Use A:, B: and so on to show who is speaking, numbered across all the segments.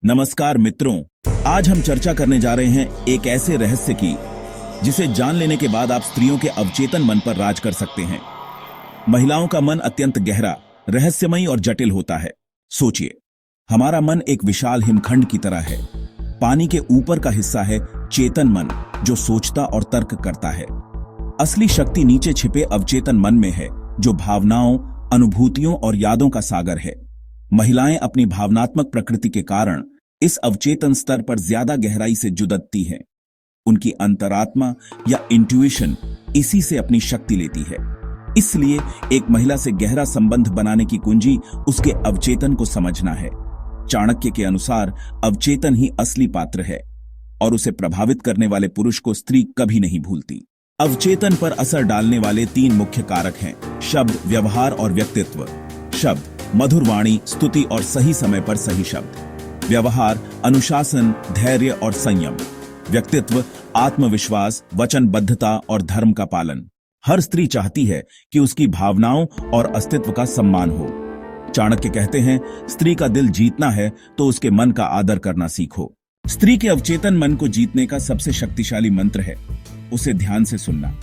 A: नमस्कार मित्रों, आज हम चर्चा करने जा रहे हैं एक ऐसे रहस्य की जिसे जान लेने के बाद आप स्त्रियों के अवचेतन मन पर राज कर सकते हैं। महिलाओं का मन अत्यंत गहरा, रहस्यमयी और जटिल होता है। सोचिए, हमारा मन एक विशाल हिमखंड की तरह है। पानी के ऊपर का हिस्सा है चेतन मन, जो सोचता और तर्क करता है। असली शक्ति नीचे छिपे अवचेतन मन में है, जो भावनाओं, अनुभूतियों और यादों का सागर है। महिलाएं अपनी भावनात्मक प्रकृति के कारण इस अवचेतन स्तर पर ज्यादा गहराई से जुड़ती हैं। उनकी अंतरात्मा या इंट्यूशन इसी से अपनी शक्ति लेती है। इसलिए एक महिला से गहरा संबंध बनाने की कुंजी उसके अवचेतन को समझना है। चाणक्य के अनुसार अवचेतन ही असली पात्र है और उसे प्रभावित करने वाले पुरुष को स्त्री कभी नहीं भूलती। अवचेतन पर असर डालने वाले 3 मुख्य कारक हैं: शब्द, व्यवहार और व्यक्तित्व। शब्द: मधुर वाणी, स्तुति और सही समय पर सही शब्द। व्यवहार: अनुशासन, धैर्य और संयम। व्यक्तित्व: आत्मविश्वास, वचनबद्धता और धर्म का पालन। हर स्त्री चाहती है कि उसकी भावनाओं और अस्तित्व का सम्मान हो। चाणक्य कहते हैं, स्त्री का दिल जीतना है तो उसके मन का आदर करना सीखो। स्त्री के अवचेतन मन को जीतने का सबसे शक्तिशाली मंत्र है उसे ध्यान से सुनना।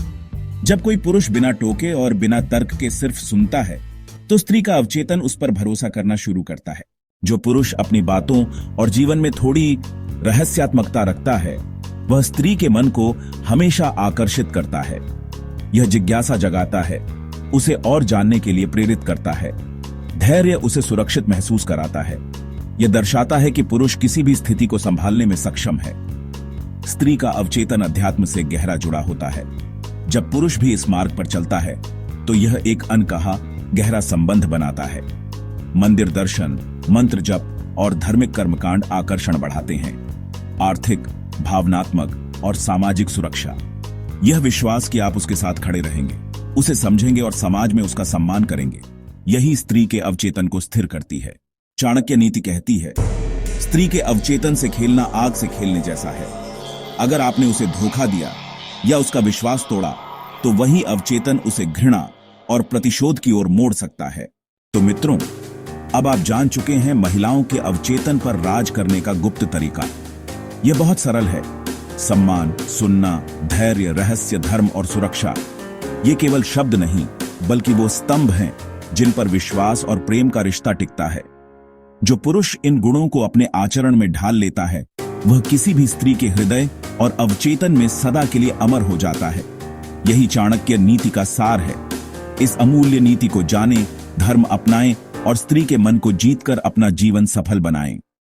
A: जब कोई पुरुष बिना टोके और बिना तर्क के सिर्फ सुनता है तो स्त्री का अवचेतन उस पर भरोसा करना शुरू करता है। जो पुरुष अपनी बातों और जीवन में थोड़ी रहस्यात्मकता रखता है, वह स्त्री के मन को हमेशा आकर्षित करता है। यह जिज्ञासा जगाता है, उसे और जानने के लिए प्रेरित करता है। धैर्य उसे सुरक्षित महसूस कराता है। यह दर्शाता है कि पुरुष किसी भी स्थिति को संभालने में सक्षम है। स्त्री का अवचेतन अध्यात्म से गहरा जुड़ा होता है। जब पुरुष भी इस मार्ग पर चलता है तो यह एक अनकहा गहरा संबंध बनाता है। मंदिर दर्शन, मंत्र जप और धार्मिक कर्मकांड आकर्षण बढ़ाते हैं। आर्थिक, भावनात्मक और सामाजिक सुरक्षा: यह विश्वास कि आप उसके साथ खड़े रहेंगे, उसे समझेंगे और समाज में उसका सम्मान करेंगे, यही स्त्री के अवचेतन को स्थिर करती है। चाणक्य नीति कहती है, स्त्री के अवचेतन से खेलना आग से खेलने जैसा है। अगर आपने उसे धोखा दिया या उसका विश्वास तोड़ा तो वही अवचेतन उसे घृणा और प्रतिशोध की ओर मोड़ सकता है। तो मित्रों, अब आप जान चुके हैं महिलाओं के अवचेतन पर राज करने का गुप्त तरीका। यह बहुत सरल है। सम्मान, सुनना, धैर्य, रहस्य, धर्म और सुरक्षा, ये केवल शब्द नहीं बल्कि वो स्तंभ हैं जिन पर विश्वास और प्रेम का रिश्ता टिकता है। जो पुरुष इन गुणों को अपने आचरण में ढाल लेता है, वह किसी भी स्त्री के हृदय और अवचेतन में सदा के लिए अमर हो जाता है। यही चाणक्य नीति का सार है। इस अमूल्य नीति को जानें, धर्म अपनाएं और स्त्री के मन को जीतकर अपना जीवन सफल बनाएं।